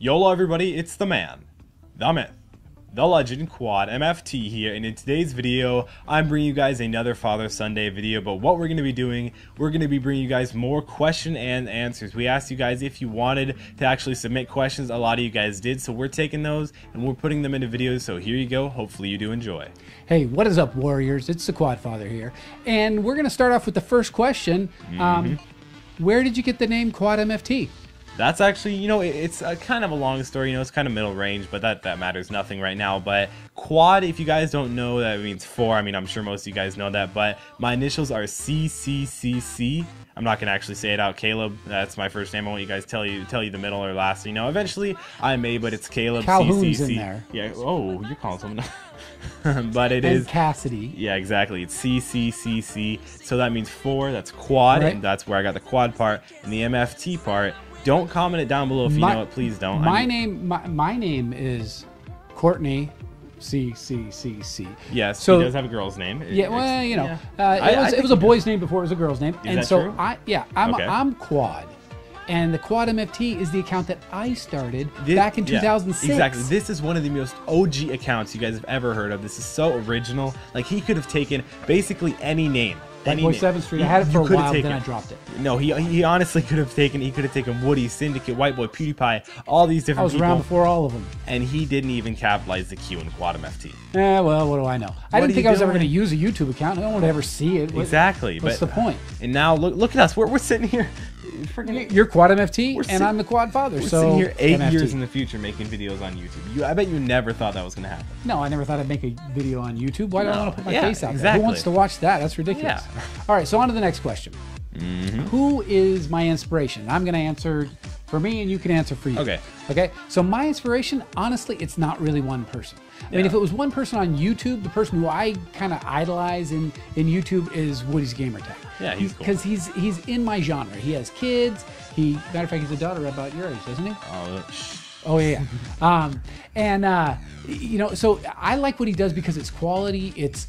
YOLO everybody, it's the man, the myth, the legend, QUADMFT here, and in today's video, I'm bringing you guys another Father Sunday video, but what we're going to be doing, we're going to be bringing you guys more question and answers. We asked you guys if you wanted to actually submit questions. A lot of you guys did, so we're taking those and we're putting them into videos, so here you go. Hopefully you do enjoy. Hey, what is up, Warriors? It's the QuadFather here, and we're going to start off with the first question. Where did you get the name QUADMFT? That's actually, you know, it's a kind of a long story, you know, it's kind of middle range, but that matters nothing right now. But quad, if you guys don't know, that means four. I mean, I'm sure most of you guys know that, but my initials are CCCC. I'm not going to actually say it out. Caleb, that's my first name. I want you guys tell you the middle or last. You know, eventually I may, but it's Caleb. Calhoun's CCC. in there. Yeah. Oh, you're calling someone. But it and is Cassidy. Yeah, exactly. It's CCCC. So that means four. That's quad, right. And that's where I got the quad part and the MFT part. Don't comment it down below if you know it. Please don't. My name is Courtney. CCCC. Yes, so he does have a girl's name. Yeah, well, you know, yeah. it was a boy's name before it was a girl's name, Is that so true? I'm Quad, and the QUADMFT is the account that I started back in 2006. Exactly. This is one of the most OG accounts you guys have ever heard of. This is so original. Like, he could have taken basically any name. Boy 7th Street. I had it for a while, then I dropped it. No, he honestly could have taken. He could have taken Woody, Syndicate, White Boy, PewDiePie, all these different people. I was around before all of them. And he didn't even capitalize the Q in QUADMFT. Well, what do I know? I didn't think I was ever going to use a YouTube account. I don't want to ever see it. Exactly. What's the point? And now look at us. We're sitting here. You're QUADMFT, and I'm the QuadFather. We're so sitting here 8 MFT. years in the future making videos on YouTube. I bet you never thought that was going to happen. No, I never thought I'd make a video on YouTube. Why do I want to put my face out exactly. there? Who wants to watch that? That's ridiculous. Yeah. All right, so on to the next question. Who is my inspiration? I'm going to answer for me, and you can answer for you. Okay. Okay. So my inspiration, honestly, it's not really one person. I mean, if it was one person on YouTube, the person who I kind of idolize in YouTube is Woody's Gamertag. Yeah, he's cool. Because he's in my genre. He has kids. Matter of fact, he's a daughter about your age, isn't he? Oh yeah. You know, so I like what he does because it's quality, it's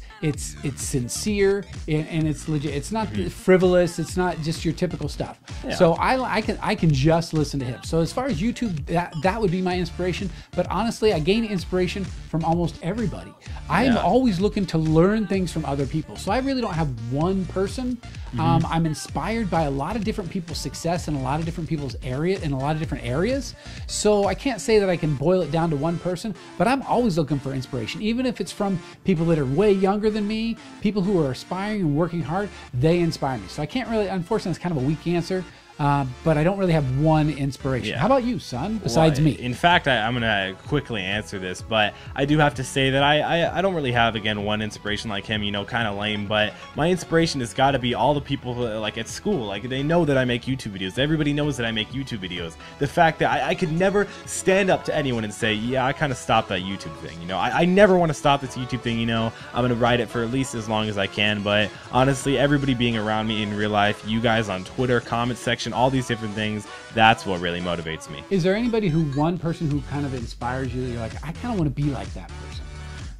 sincere, and it's legit. It's not frivolous. It's not just your typical stuff. Yeah. So I can just listen to him. So as far as YouTube, that would be my inspiration. But honestly, I gain inspiration from almost everybody. I'm always looking to learn things from other people. So I really don't have one person. I'm inspired by a lot of different people's success in a lot of different people's in a lot of different areas. So I can't say that I can boil it down to one person, but I'm always looking for inspiration, even if it's from people that are way younger than me, people who are aspiring and working hard. They inspire me. So I can't really, unfortunately, it's kind of a weak answer. But I don't really have one inspiration. Yeah. How about you, son, besides me? In fact, I'm going to quickly answer this, but I do have to say that I don't really have, again, one inspiration like him, you know, kind of lame, but my inspiration has got to be all the people who, like, at school. Like, they know that I make YouTube videos. Everybody knows that I make YouTube videos. The fact that I could never stand up to anyone and say, yeah, I kind of stopped that YouTube thing, you know. I never want to stop this YouTube thing, you know. I'm going to ride it for at least as long as I can, but honestly, everybody being around me in real life, you guys on Twitter, comment section, all these different things, that's what really motivates me. Is there anybody one person who kind of inspires you that you're like, I kind of want to be like that person?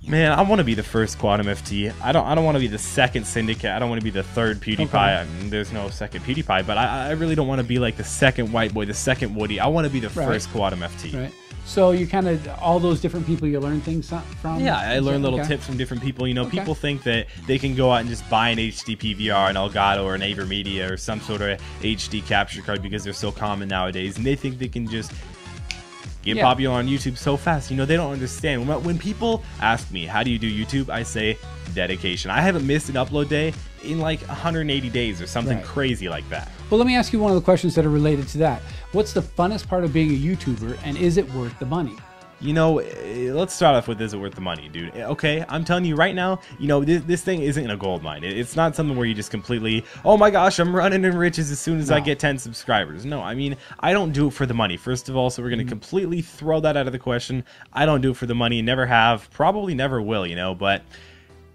Man, I want to be the first QUADMFT. I don't want to be the second Syndicate. I don't want to be the third PewDiePie. Okay. I mean, there's no second PewDiePie, but I really don't want to be like the second White Boy, the second Woody. I want to be the first QUADMFT. Right. So you kind of, all those different people you learn things from? Yeah, I learn little tips from different people. You know, people think that they can go out and just buy an HD PVR, an Elgato, or an AverMedia, or some sort of HD capture card because they're so common nowadays, and they think they can just get popular on YouTube so fast. You know, they don't understand. When people ask me, how do you do YouTube? I say, dedication. I haven't missed an upload day in like 180 days or something crazy like that. Well, let me ask you one of the questions that are related to that. What's the funnest part of being a YouTuber, and is it worth the money? You know, let's start off with, is it worth the money, dude? Okay, I'm telling you right now, you know, this thing isn't a gold mine. It's not something where you just completely, oh my gosh, I'm running in riches as soon as I get 10 subscribers. No, I mean, I don't do it for the money, first of all, so we're going to completely throw that out of the question. I don't do it for the money, never have, probably never will, you know, but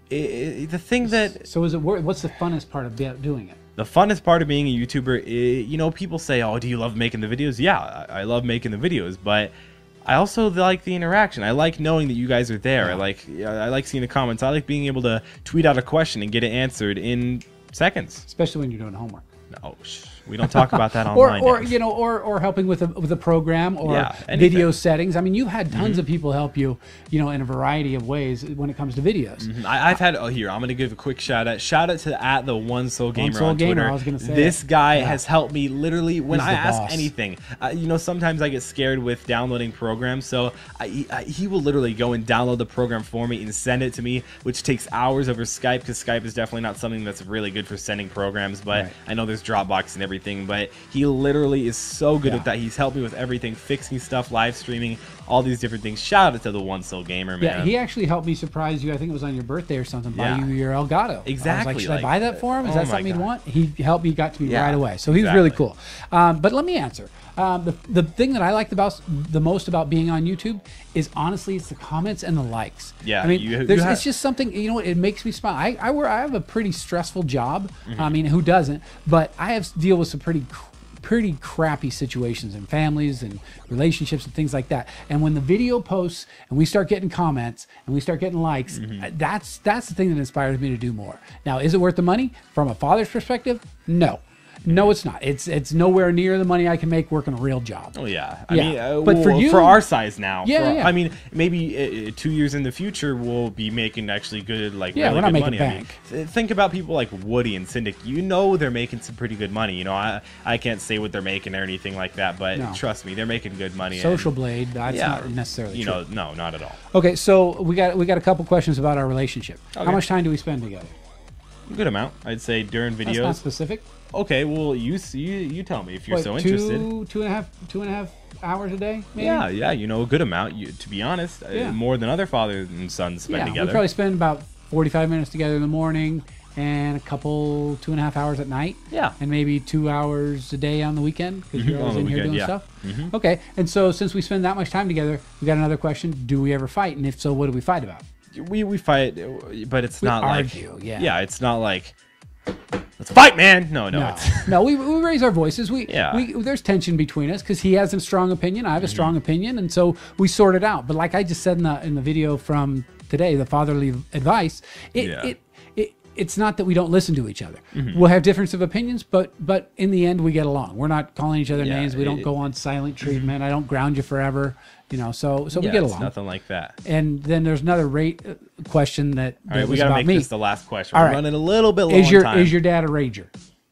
the thing that... So is it worth, what's the funnest part of doing it? The funnest part of being a YouTuber, you know, people say, oh, do you love making the videos? Yeah, I love making the videos, but I also like the interaction. I like knowing that you guys are there. I like seeing the comments. I like being able to tweet out a question and get it answered in seconds. Especially when you're doing homework. No, we don't talk about that online. or you know, or helping with a program or video settings. I mean, you've had tons of people help you, you know, in a variety of ways when it comes to videos. I've had here. I'm gonna give a quick shout out. Shout out to @the1soulgamer on Twitter. I was gonna say this guy has helped me literally when I ask anything. You know, sometimes I get scared with downloading programs, so he will literally go and download the program for me and send it to me, which takes hours over Skype, because Skype is definitely not something that's really good for sending programs. But I know there's Dropbox and everything, but he literally is so good at that. He's helped me with everything, fixing stuff, live streaming, all these different things. Shout out to the One Soul Gamer, man. Yeah, he actually helped me surprise you. I think it was on your birthday or something. Buy you your Elgato. Exactly. I was like, should I buy that for him? Is that something he'd want? He helped me, got to me right away. So he was really cool. But let me answer. The thing that I like the most about being on YouTube is honestly it's the comments and the likes. Yeah, I mean, it's just something, you know, it makes me smile. I have a pretty stressful job. I mean, who doesn't? But I have to deal with some pretty crappy situations in families and relationships and things like that. And when the video posts and we start getting comments and we start getting likes, that's the thing that inspires me to do more. Now, is it worth the money? From a father's perspective, no. No, it's not. It's nowhere near the money I can make working a real job. Oh yeah, I mean, but for you, for our size now, I mean, maybe 2 years in the future we'll be making actually good, like really we're not good making money. bank. I mean, think about people like Woody and Syndic. You know, they're making some pretty good money. You know, I can't say what they're making or anything like that, but trust me, they're making good money. Social Blade, that's not necessarily you true. know, no, not at all. Okay, so we got a couple questions about our relationship. How much time do we spend together? A good amount, I'd say, during videos. That's not specific. Okay, well, you tell me if you're so interested. Two and a half hours a day, maybe? Yeah, you know, a good amount. To be honest, more than other fathers and sons spend together. We probably spend about 45 minutes together in the morning and a couple 2.5 hours at night. Yeah, and maybe 2 hours a day on the weekend because you're always in here doing stuff. Okay, and so since we spend that much time together, we got another question: do we ever fight? And if so, what do we fight about? We fight, but it's not argue, like it's not like let's fight, man. No. No, we raise our voices. There's tension between us because he has a strong opinion, I have a strong opinion, and so we sort it out. But like I just said in the video from today, the fatherly advice, it's not that we don't listen to each other. We'll have difference of opinions, but in the end we get along. We're not calling each other names. We don't go on silent treatment. I don't ground you forever. You know, so we get along. It's nothing like that. And then there's another question that all right, we got to make this the last question. We're running a little bit low on time. Is your dad a rager?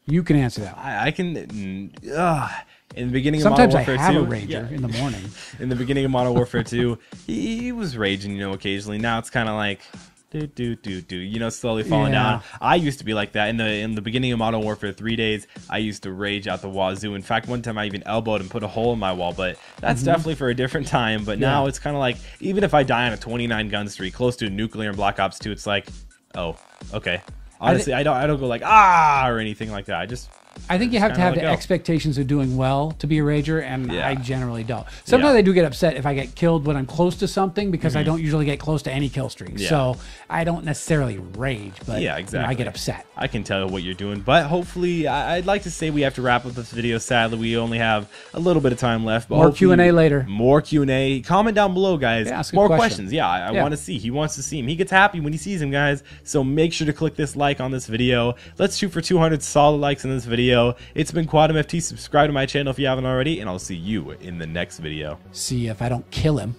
You can answer that. I can. In the beginning sometimes of Modern Warfare 2, I have a rager in the morning. In the beginning of Modern Warfare 2, he was raging, you know, occasionally. Now it's kind of like you know, slowly falling down. I used to be like that in the beginning of Modern Warfare 3 days. I used to rage out the wazoo. In fact, one time I even elbowed and put a hole in my wall, but that's definitely for a different time. But now it's kind of like, even if I die on a 29 gun streak close to a nuclear in Black Ops 2, it's like, oh, okay. Honestly, I don't go like or anything like that. I think you have to have the expectations of doing well to be a rager, and I generally don't. Sometimes I do get upset if I get killed when I'm close to something because I don't usually get close to any kill streaks. So I don't necessarily rage, but exactly. I get upset. I can tell what you're doing, but hopefully, I'd like to say we have to wrap up this video. Sadly, we only have a little bit of time left. But more Q&A later. More Q&A. Comment down below, guys. Ask more questions. I want to see. He wants to see him. He gets happy when he sees him, guys. So make sure to click this like on this video. Let's shoot for 200 solid likes in this video. It's been QUADMFT. Subscribe to my channel if you haven't already, and I'll see you in the next video. See if I don't kill him.